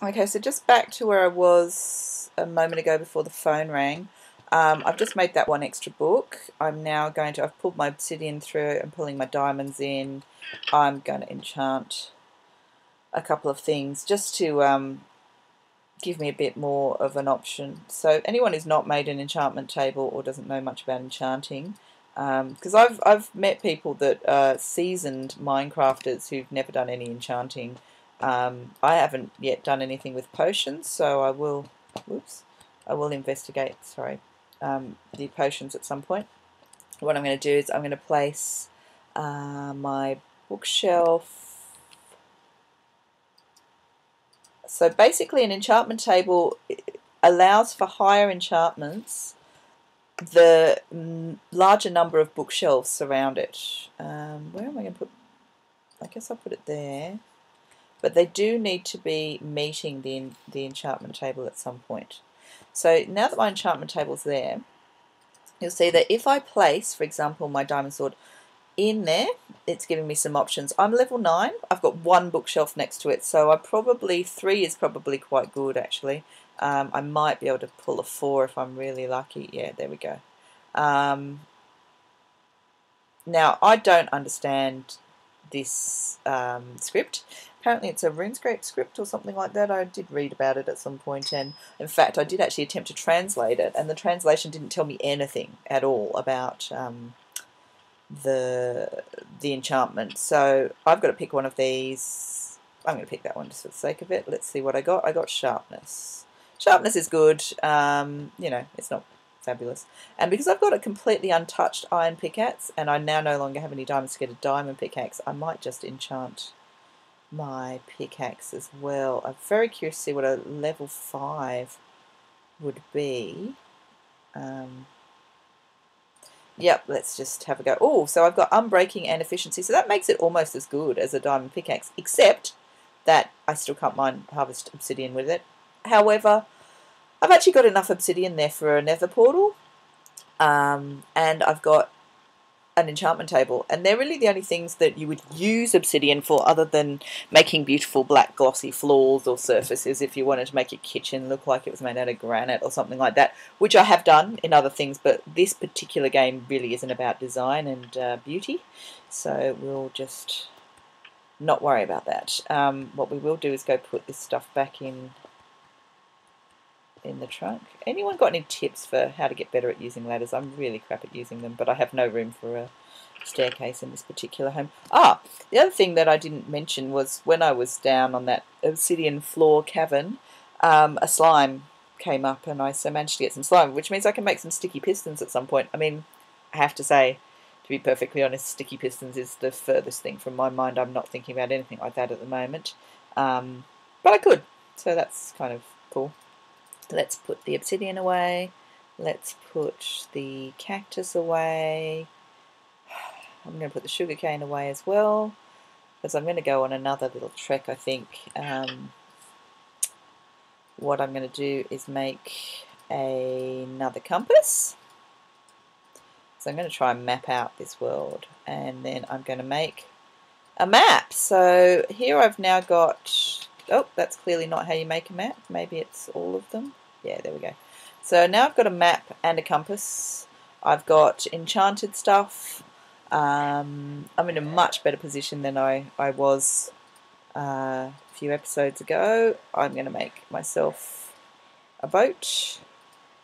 Okay, so just back to where I was a moment ago before the phone rang. I've just made that one extra book. I've pulled my obsidian through and pulling my diamonds in. I'm going to enchant a couple of things just to give me a bit more of an option. So anyone who's not made an enchantment table or doesn't know much about enchanting, because I've met people that are seasoned Minecrafters who've never done any enchanting. I haven't yet done anything with potions, so I will investigate. Sorry, the potions at some point. What I'm going to do is I'm going to place my bookshelf. So basically, an enchantment table allows for higher enchantments the larger number of bookshelves surround it. Where am I going to put? I guess I'll put it there. But they do need to be meeting the enchantment table at some point. So now that my enchantment table's there, you'll see that if I place, for example, my diamond sword in there, it's giving me some options. I'm level 9. I've got one bookshelf next to it, so 3 is probably quite good actually. I might be able to pull a 4 if I'm really lucky. Yeah, there we go. Now, I don't understand this script. Apparently it's a RuneScape script or something like that. I did read about it at some point, and in fact I did actually attempt to translate it, and the translation didn't tell me anything at all about the enchantment. So I've got to pick one of these. I'm going to pick that one just for the sake of it. Let's see what I got. I got sharpness. Sharpness is good. You know, it's not fabulous. And because I've got a completely untouched iron pickaxe, and I now no longer have any diamonds to get a diamond pickaxe, I might just enchant my pickaxe as well. I'm very curious to see what a level 5 would be. Yep, let's just have a go. Oh, so I've got unbreaking and efficiency, so that makes it almost as good as a diamond pickaxe, except that I still can't harvest obsidian with it. However, I've actually got enough obsidian there for a nether portal, and I've got an enchantment table, and they're really the only things that you would use obsidian for, other than making beautiful black glossy floors or surfaces if you wanted to make your kitchen look like it was made out of granite or something like that, which I have done in other things, but this particular game really isn't about design and beauty, so we'll just not worry about that. What we will do is go put this stuff back in the trunk. Anyone got any tips for how to get better at using ladders? I'm really crap at using them, but I have no room for a staircase in this particular home. The other thing that I didn't mention was when I was down on that obsidian floor cavern, a slime came up, and I so managed to get some slime, which means I can make some sticky pistons at some point. I mean, I have to say, to be perfectly honest, sticky pistons is the furthest thing from my mind. I'm not thinking about anything like that at the moment, but I could, so that's kind of cool. Let's put the obsidian away. Let's put the cactus away. I'm going to put the sugarcane away as well, because I'm going to go on another little trek, I think. What I'm going to do is make another compass. So I'm going to try and map out this world, and then I'm going to make a map. So here I've now got... Oh, that's clearly not how you make a map. Maybe it's all of them. Yeah, there we go. So now I've got a map and a compass. I've got enchanted stuff. I'm in a much better position than I was a few episodes ago. I'm going to make myself a boat.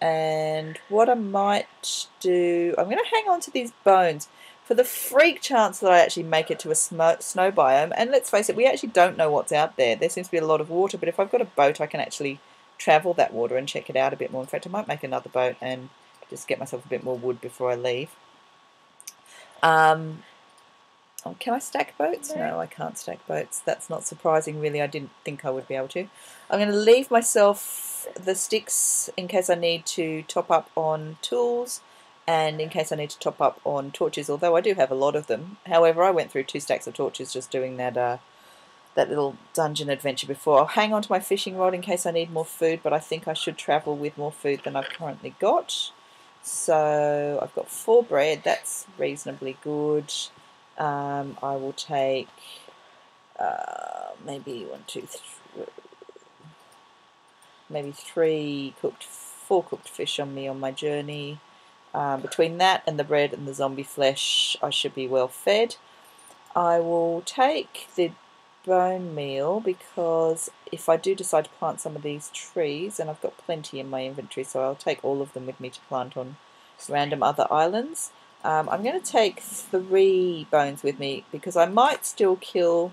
And what I might do... I'm going to hang on to these bones for the freak chance that I actually make it to a snow biome. And let's face it, we actually don't know what's out there. There seems to be a lot of water, but if I've got a boat, I can actually travel that water and check it out a bit more. In fact, I might make another boat and just get myself a bit more wood before I leave. Can I stack boats? No, I can't stack boats. That's not surprising, really. I didn't think I would be able to. I'm going to leave myself the sticks in case I need to top up on tools, and in case I need to top up on torches, although I do have a lot of them. However, I went through 2 stacks of torches just doing that little dungeon adventure before. I'll hang on to my fishing rod in case I need more food, but I think I should travel with more food than I've currently got. So I've got 4 bread. That's reasonably good. I will take maybe 1, 2, 3... maybe 4 cooked fish on me on my journey. Between that and the bread and the zombie flesh, I should be well fed. I will take the bone meal because if I do decide to plant some of these trees, and I've got plenty in my inventory, so I'll take all of them with me to plant on random other islands. I'm going to take 3 bones with me because I might still kill...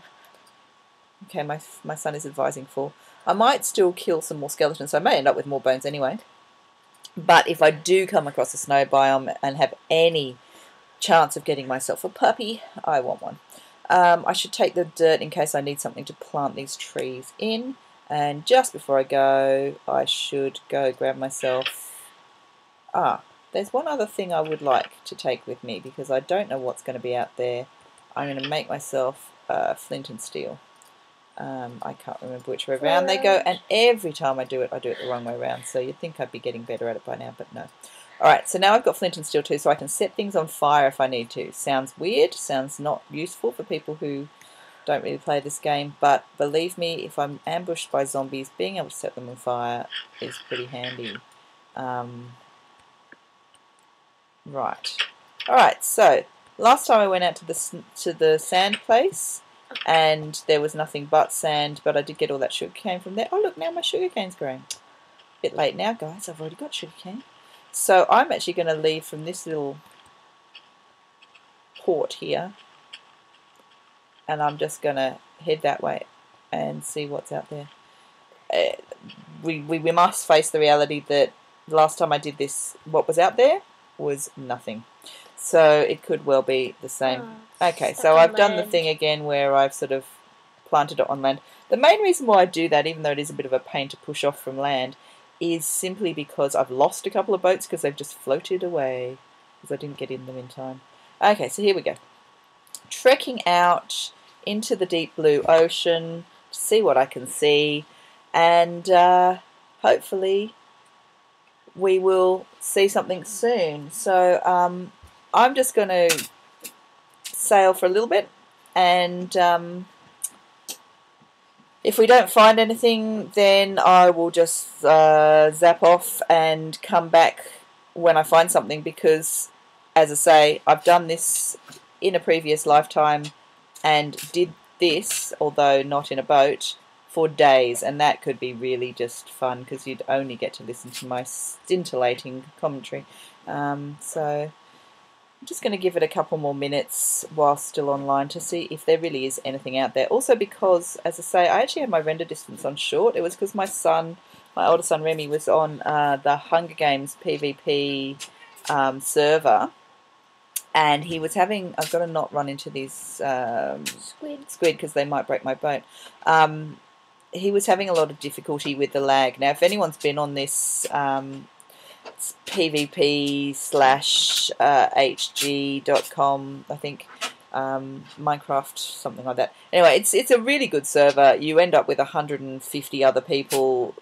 Okay, my son is advising 4. I might still kill some more skeletons, so I may end up with more bones anyway. But if I do come across a snow biome and have any chance of getting myself a puppy, I want one. I should take the dirt in case I need something to plant these trees in. And just before I go, I should go grab myself... there's one other thing I would like to take with me because I don't know what's going to be out there. I'm going to make myself flint and steel. I can't remember which way around they go, and every time I do it the wrong way around, so you'd think I'd be getting better at it by now, but no. Alright, so now I've got flint and steel too, so I can set things on fire if I need to. Sounds weird, sounds not useful for people who don't really play this game, but believe me, if I'm ambushed by zombies, being able to set them on fire is pretty handy. Right. Alright, so last time I went out to the sand place, and there was nothing but sand, but I did get all that sugarcane from there. Oh look, now my sugarcane's growing. Bit late now, guys, I've already got sugarcane. So I'm actually going to leave from this little port here, and I'm just going to head that way and see what's out there. We must face the reality that the last time I did this, what was out there was nothing. So it could well be the same. Okay, so I've done the thing again where I've sort of planted it on land. The main reason why I do that, even though it is a bit of a pain to push off from land, is simply because I've lost a couple of boats because they've just floated away because I didn't get in them in time. Okay, so here we go. Trekking out into the deep blue ocean to see what I can see, and hopefully we will see something soon. So I'm just going to sail for a little bit, and if we don't find anything, then I will just zap off and come back when I find something, because as I say, I've done this in a previous lifetime and did this, although not in a boat, for days, and that could be really just fun because you'd only get to listen to my scintillating commentary. So I'm just going to give it a couple more minutes while still online to see if there really is anything out there. Also because, as I say, I actually had my render distance on short. It was because my older son Remy, was on the Hunger Games PvP server, and he was having... I've got to not run into these squid because they might break my boat. He was having a lot of difficulty with the lag. Now, if anyone's been on this... it's pvp/hg.com, I think, Minecraft, something like that. Anyway, it's a really good server. You end up with 150 other people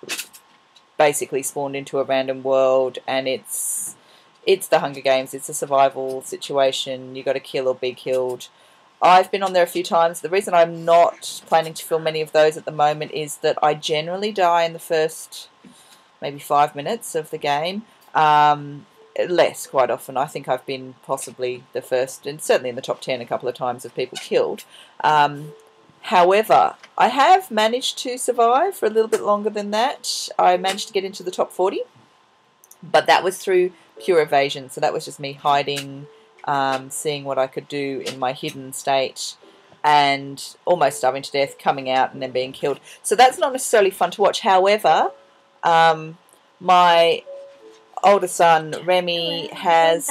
basically spawned into a random world, and it's the Hunger Games. It's a survival situation. You got to kill or be killed. I've been on there a few times. The reason I'm not planning to film many of those at the moment is that I generally die in the first maybe 5 minutes of the game. Less, quite often. I think I've been possibly the first, and certainly in the top 10 a couple of times, of people killed. However, I have managed to survive for a little bit longer than that. I managed to get into the top 40, but that was through pure evasion. So that was just me hiding, seeing what I could do in my hidden state, and almost starving to death, coming out and then being killed. So that's not necessarily fun to watch. However, my older son Remy has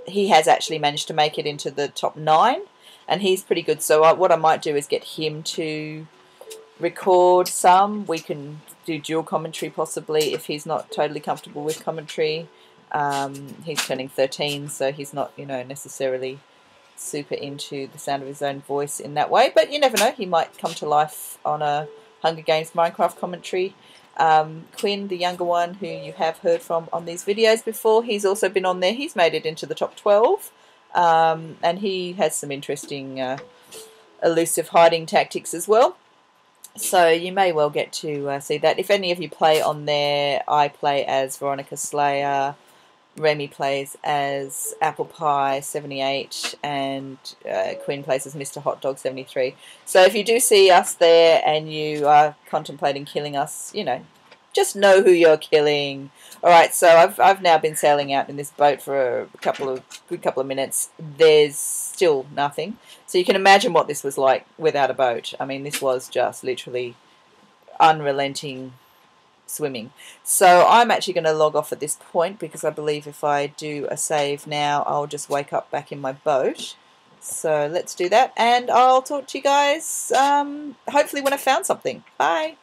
he has actually managed to make it into the top 9, and he's pretty good. So what I might do is get him to record some. We can do dual commentary possibly if he's not totally comfortable with commentary. He's turning 13, so he's not, you know, necessarily super into the sound of his own voice in that way, but you never know, he might come to life on a Hunger Games Minecraft commentary. Quinn, the younger one, who you have heard from on these videos before, he's also been on there. He's made it into the top 12, and he has some interesting elusive hiding tactics as well. So you may well get to see that. If any of you play on there, I play as Veronica Slayer, Remy plays as Apple Pie 78, and Quinn plays as Mr. Hot Dog 73. So if you do see us there and you are contemplating killing us, you know, just know who you're killing. All right, so I've now been sailing out in this boat for a good couple of minutes. There's still nothing. So you can imagine what this was like without a boat. I mean, this was just literally unrelenting swimming. So I'm actually going to log off at this point because I believe if I do a save now, I'll just wake up back in my boat. So let's do that, and I'll talk to you guys hopefully when I found something. Bye.